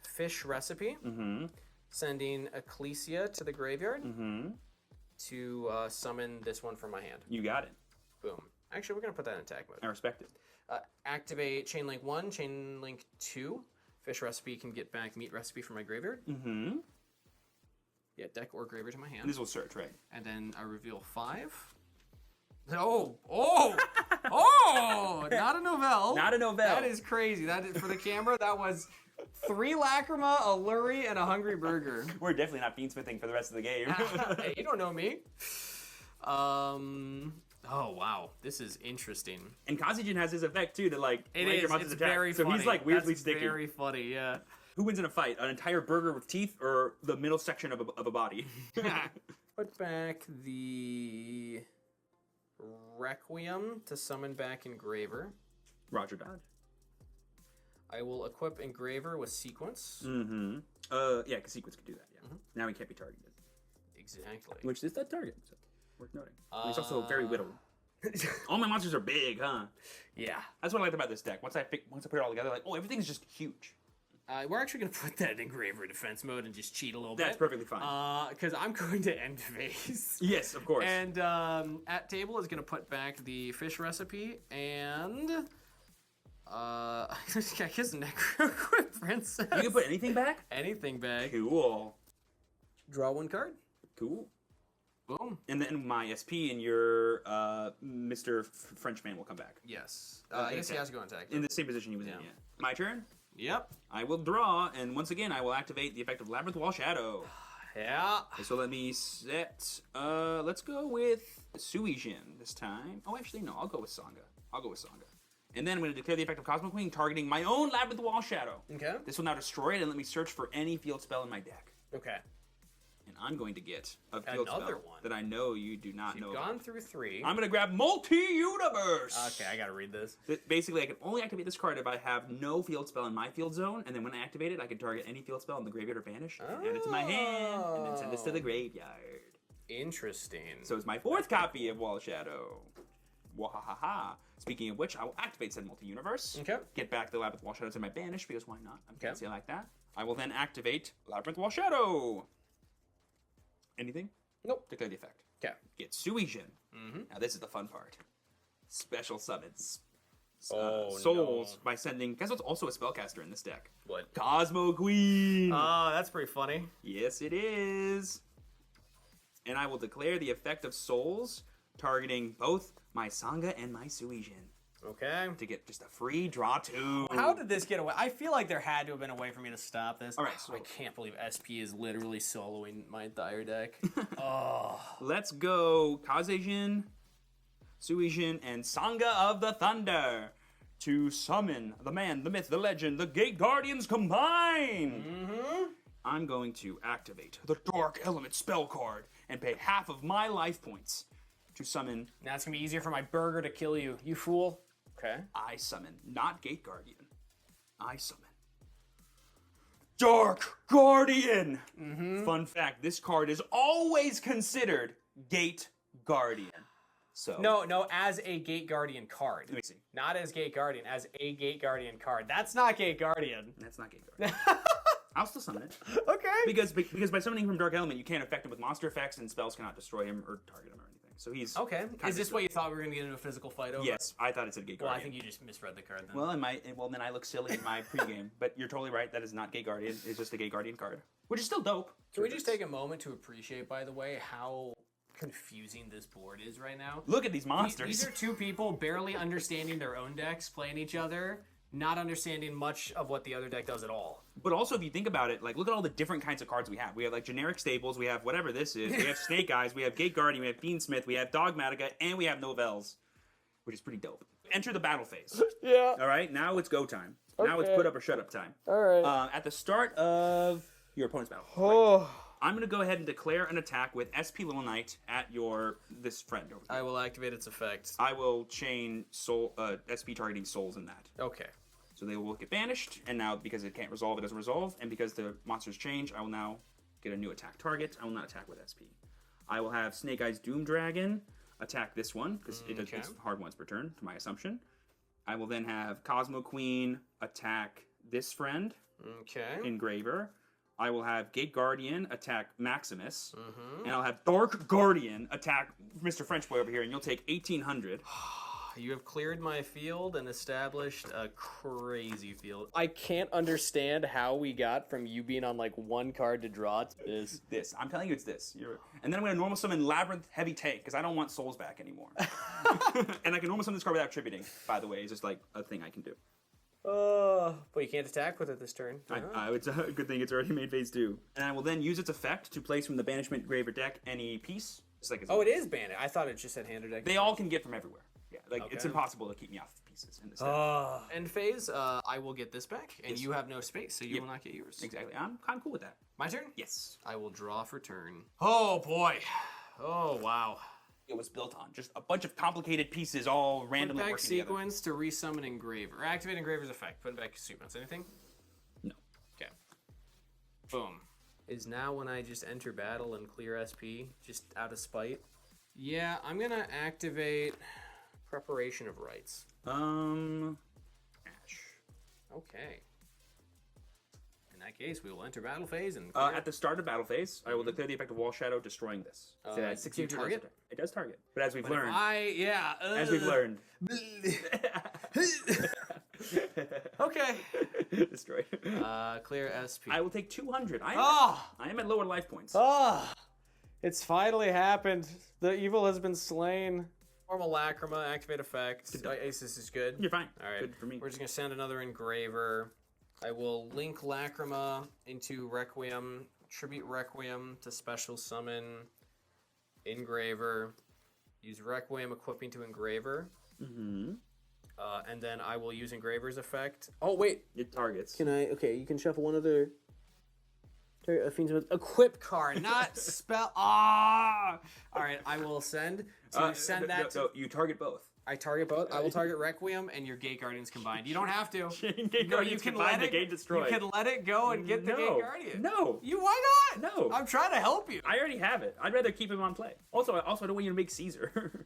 fish recipe,
Mm-hmm.
sending Ecclesia to the graveyard
Mm-hmm.
to summon this one from my hand.
You got it.
Boom. Actually, we're gonna put that in attack mode.
I respect it.
Activate Chainlink 1, Chainlink 2. Fish recipe can get back meat recipe from my graveyard.
Mm-hmm.
Yeah, deck or graveyard to my hand.
And this will search, right?
And then I reveal 5. Oh! Not a novelle.
Not a novelle.
That is crazy. That is, for the camera, that was 3 Lacrima, a Lurie, and a Hungry Burger.
We're definitely not fiendsmithing for the rest of the game.
Hey, you don't know me. Oh wow, this is interesting.
And Kazijin has his effect too to like
It
break
is.
your monster's
It's
attack.
very
so
funny.
he's like weirdly
That's
sticky.
very funny. Yeah.
Who wins in a fight? An entire burger with teeth or the middle section of a body?
Put back the Requiem to summon back Engraver.
Roger dodge.
I will equip Engraver with Sequence.
Mm-hmm. Yeah, because Sequence could do that. Yeah. Now he can't be targeted.
Exactly.
Which is that target? So worth noting. He's also very whittled. All my monsters are big, huh?
Yeah.
That's what I liked about this deck. Once I put it all together, like, oh, everything's just huge.
We're actually going to put that in Engraver defense mode and just cheat a little bit.
That's perfectly fine.
Because I'm going to end phase.
Yes, of course.
And at table is going to put back the fish recipe and I guess Necro Princess.
You can put anything back?
anything back.
Cool.
Draw 1 card.
Cool.
Boom.
And then my SP and your Mr. Frenchman will come back.
Yes. I guess he has to go in attack.
In the same position he was in, yeah. My turn.
Yep.
I will draw, and once again, I will activate the effect of Labyrinth Wall Shadow.
Yeah.
Okay, so let me set. Let's go with Suijin this time. Oh, actually, no. I'll go with Sangha. And then I'm going to declare the effect of Cosmic Wing, targeting my own Labyrinth Wall Shadow.
Okay.
This will now destroy it and let me search for any field spell in my deck.
Okay.
And I'm going to get a field
Another
spell
one.
that I know you do not know
You've
about.
gone through 3.
I'm going to grab Multi-Universe!
Okay, I gotta read this.
Basically, I can only activate this card if I have no field spell in my field zone, and then when I activate it, I can target any field spell in the graveyard or banish, add it to my hand, and then send this to the graveyard.
Interesting.
So it's my 4th copy of Wall Shadow. Wahahaha. Speaking of which, I will activate said multi-universe.
Okay.
Get back the Labyrinth Wall Shadows in my banish, because why not? I'm
Okay.
fancy like that. I will then activate Labyrinth Wall Shadow. Anything?
Nope.
Declare the effect.
Okay.
Get Suijin.
Mm-hmm.
Now this is the fun part. Special summons.
no.
Souls by sending. Guess what's also a spellcaster in this deck?
What?
Cosmo Queen.
Oh, that's pretty funny.
Yes, it is. And I will declare the effect of souls, targeting both my Sangha and my Suijin
Okay.
to get just a free draw 2.
How did this get away? I feel like there had to have been a way for me to stop this.
All right,
I can't believe SP is literally soloing my entire deck. Oh.
Let's go Kazejin, Suijin, and Sangha of the Thunder to summon the man, the myth, the legend, the Gate Guardians combined.
Mm-hmm.
I'm going to activate the Dark Element spell card and pay half of my life points to summon.
Now it's gonna be easier for my burger to kill you, you fool. Okay.
I summon, not Gate Guardian. I summon Dark Guardian. Fun fact: this card is always considered Gate Guardian. So
No, as a Gate Guardian card.
let me see.
Not as Gate Guardian, as a Gate Guardian card. That's not Gate Guardian.
That's not Gate Guardian. I'll still summon it
Okay.
because by summoning from Dark Element, you can't affect him with monster effects, and spells cannot destroy him or target him or anything. so he's
Okay.
kinda
Is this what you thought we were going to get into a physical fight over?
Yes, I thought it said Gate
Well,
Guardian.
I think you just misread the card then.
Well, then I look silly in my pregame. But you're totally right. That is not Gate Guardian. It's just a Gate Guardian card, which is still dope.
Can we just take a moment to appreciate, by the way, how confusing this board is right now?
Look at these monsters.
These are two people barely understanding their own decks, playing each other, not understanding much of what the other deck does at all.
But also, if you think about it, like, look at all the different kinds of cards we have. We have, like, generic staples. We have whatever this is. We have Snake Eyes. We have Gate Guardian. We have Fiendsmith. We have Dogmatica. And we have Novels, which is pretty dope. Enter the battle phase.
Yeah.
All right? Now it's go time. Now it's
Okay.
put up or shut up time.
All right.
At the start of your opponent's battle.
Oh.
I'm going to go ahead and declare an attack with SP Little Knight at this friend over here.
I will activate its effect.
I will chain SP targeting souls in that.
Okay.
So they will get banished, and now because it can't resolve, it doesn't resolve, and because the monsters change, I will now get a new attack target. I will not attack with SP. I will have Snake Eyes Doom Dragon attack this one, because it's hard once per turn, to my assumption. I will then have Cosmo Queen attack this friend,
Okay.
Engraver. I will have Gate Guardian attack Maximus, and I'll have Dark Guardian attack Mr. French Boy over here, and you'll take 1,800.
You have cleared my field and established a crazy field. I can't understand how we got from you being on like one card to draw to this.
This. I'm telling you it's this. And then I'm going to normal summon Labyrinth Heavy Tank, because I don't want souls back anymore. And I can normal summon this card without tributing, by the way. It's just like a thing I can do.
But you can't attack with it this turn.
It's a good thing it's already made phase 2. And I will then use its effect to place from the banishment grave or deck any piece. Just like
Oh, it is bandit. I thought it just said hand or deck.
They all can get from everywhere. Yeah, like it's
Okay.
impossible to keep me off pieces in this deck.
End phase, I will get this back, and you have no space, so you will not get yours.
Exactly. I'm kind of cool with that.
My turn?
Yes.
I will draw for turn. Oh, boy. Oh, wow.
It was built on just a bunch of complicated pieces all randomly
Put back
working together.
sequence to resummon Engraver. Activate Engraver's effect. Put it back to sequence. Anything?
No.
Okay. Boom. Is now when I just enter battle and clear SP, just out of spite? Yeah, I'm gonna activate Preparation of Rites.
Ash.
Okay. In that case, we will enter battle phase and clear.
At the start of battle phase, I will declare the effect of Wall Shadow, destroying this. So that's
do you
16
target?
It does target. But as we've learned,
As
as we've learned,
Okay.
destroy.
Clear SP.
I will take 200. I am at lower life points.
It's finally happened. The evil has been slain. Normal Lacrima, activate effect. Ace, this is good.
You're fine.
All right.
Good for me.
We're just going to send another Engraver. I will link Lacrima into Requiem, tribute Requiem to special summon Engraver. Use Requiem equipping to Engraver.
Mm-hmm.
And then I will use Engraver's effect. Oh, wait.
It targets.
Can I? Okay, you can shuffle one other. Equip card, not spell. All right, I will send send that.
No, you target both.
I target both. I will target Requiem and your Gate Guardians combined. You don't have to.
Gate Guardians combined, the Gate destroyed.
You can let it go and get the Gate Guardian.
No.
Why not?
No.
I'm trying to help you.
I already have it. I'd rather keep him on play. Also, I don't want you to make Caesar.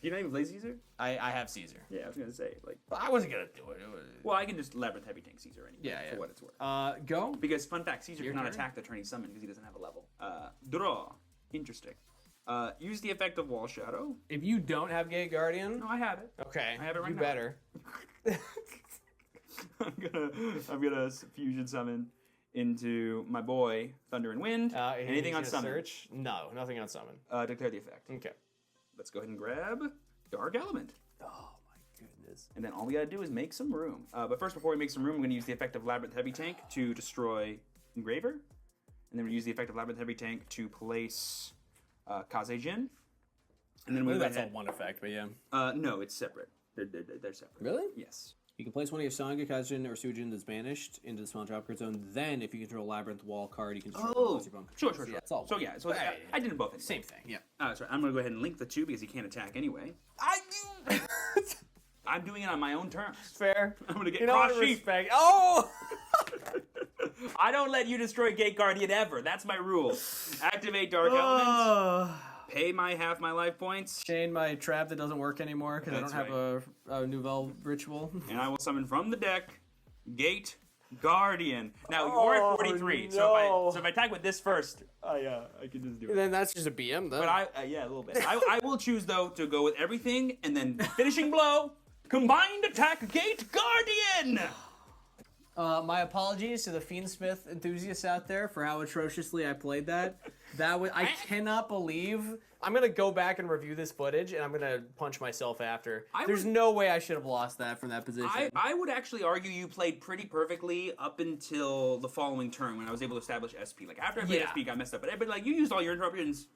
You not even play Caesar?
I have Caesar.
Yeah, I was gonna say like.
I wasn't gonna do it.
Well, I can just Labyrinth Heavy Tank Caesar anyway. For what it's worth.
Go.
Because fun fact, Caesar
Your
cannot
turn?
attack the turn he's summoned because he doesn't have a level. Draw. Interesting. Use the effect of Wall Shadow.
If you don't have Gate Guardian,
No, I have it.
okay,
I have it right
you
now.
better.
I'm gonna fusion summon into my boy Thunder and Wind. Anything on summon.
Search? No, nothing on summon.
Declare the effect.
Okay.
Let's go ahead and grab Dark Element.
Oh my goodness.
And then all we gotta do is make some room. But first, before we make some room, I'm gonna use the effect of Labyrinth Heavy Tank to destroy Engraver. And then we use the effect of Labyrinth Heavy Tank to place Kazejin. And then we
That's all one effect, but yeah.
No, it's separate. They're separate.
Really?
Yes.
You can place one of your Sanga, Kazejin, or Sujin that's banished into the small drop card zone. Then, if you control Labyrinth Wall card, you can destroy
Oh,
your opponent
sure.
controls. Yeah, it's all
So yeah, so I did them both. Anyway.
same thing. Yeah.
Sorry, I'm gonna go ahead and link the two because he can't attack anyway. I'm doing it on my own terms.
Fair.
I'm gonna get
You know
cross
what?
sheep.
Respect. Oh.
I don't let you destroy Gate Guardian ever. That's my rule. Activate Dark Element. Pay my half my life points.
Chain my trap that doesn't work anymore because I don't
That's
have a Nouvelle ritual.
And I will summon from the deck Gate Guardian. Now you're at 43, so if I attack with this first, I can just do it.
Then that's just a BM, then.
But yeah, a little bit. I will choose though to go with everything, and then finishing blow, combined attack gate Guardian.
My apologies to the Fiendsmith enthusiasts out there for how atrociously I played that. I cannot believe. I'm gonna go back and review this footage, and I'm gonna punch myself after. There's no way I should have lost that from that position.
I would actually argue you played pretty perfectly up until the following turn when I was able to establish SP. Like after I played SP, got messed up. But like you used all your interruptions.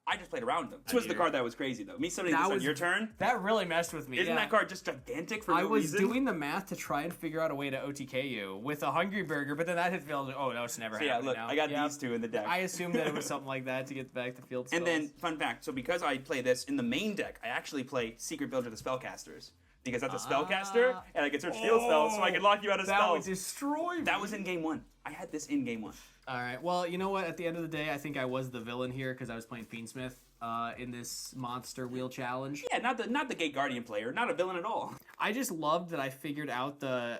I just played around them. This was the card that was crazy though. Me summoning this on your turn.
That really messed with me.
Isn't that card just gigantic for no reason?
I was doing the math to try and figure out a way to OTK you with a Hungry Burger, but then that hit field. Oh no, it's never happening.
Yeah, look,
now.
I got these two in the deck.
I assumed that it was something like that to get back to field spells.
And then, fun fact, so because I play this in the main deck, I actually play Secret Builder the Spellcasters. Because that's a spellcaster, and I can search field spells, so I can lock you out of spells.
That would destroy me.
That was in game 1. I had this in game 1.
All right, well, you know what? At the end of the day, I think I was the villain here because I was playing Fiendsmith in this monster wheel challenge.
Yeah, not the Gate Guardian player, not a villain at all.
I just loved that I figured out the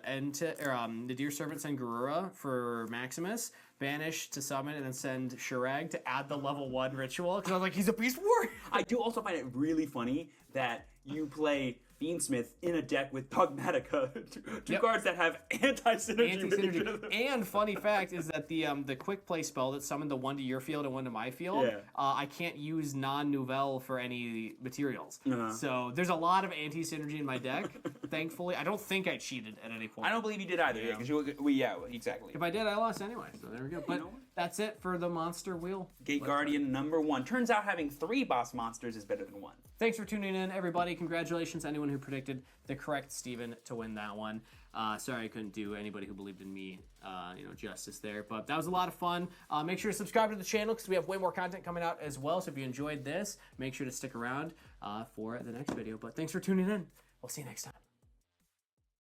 Deer Servant send Garura for Maximus, banish to summon, and then send Shirag to add the level 1 ritual. Because I was like, he's a Beast Warrior.
I do also find it really funny that you play Fiendsmith in a deck with Dogmatica, two cards that have anti-synergy.
And funny fact is that the quick play spell that summoned the 1 to your field and 1 to my field, I can't use non-nouvelle for any materials. So there's a lot of anti-synergy in my deck. Thankfully, I don't think I cheated at any point.
I don't believe you did either. Exactly.
If I did, I lost anyway. So there we go. But that's it for the monster wheel.
Gate Guardian number 1. Turns out having 3 boss monsters is better than 1.
Thanks for tuning in, everybody. Congratulations to anyone who predicted the correct Steven to win that one. Sorry I couldn't do anybody who believed in me, justice there. But that was a lot of fun. Make sure to subscribe to the channel because we have way more content coming out as well. So if you enjoyed this, make sure to stick around for the next video. But thanks for tuning in. We'll see you next time.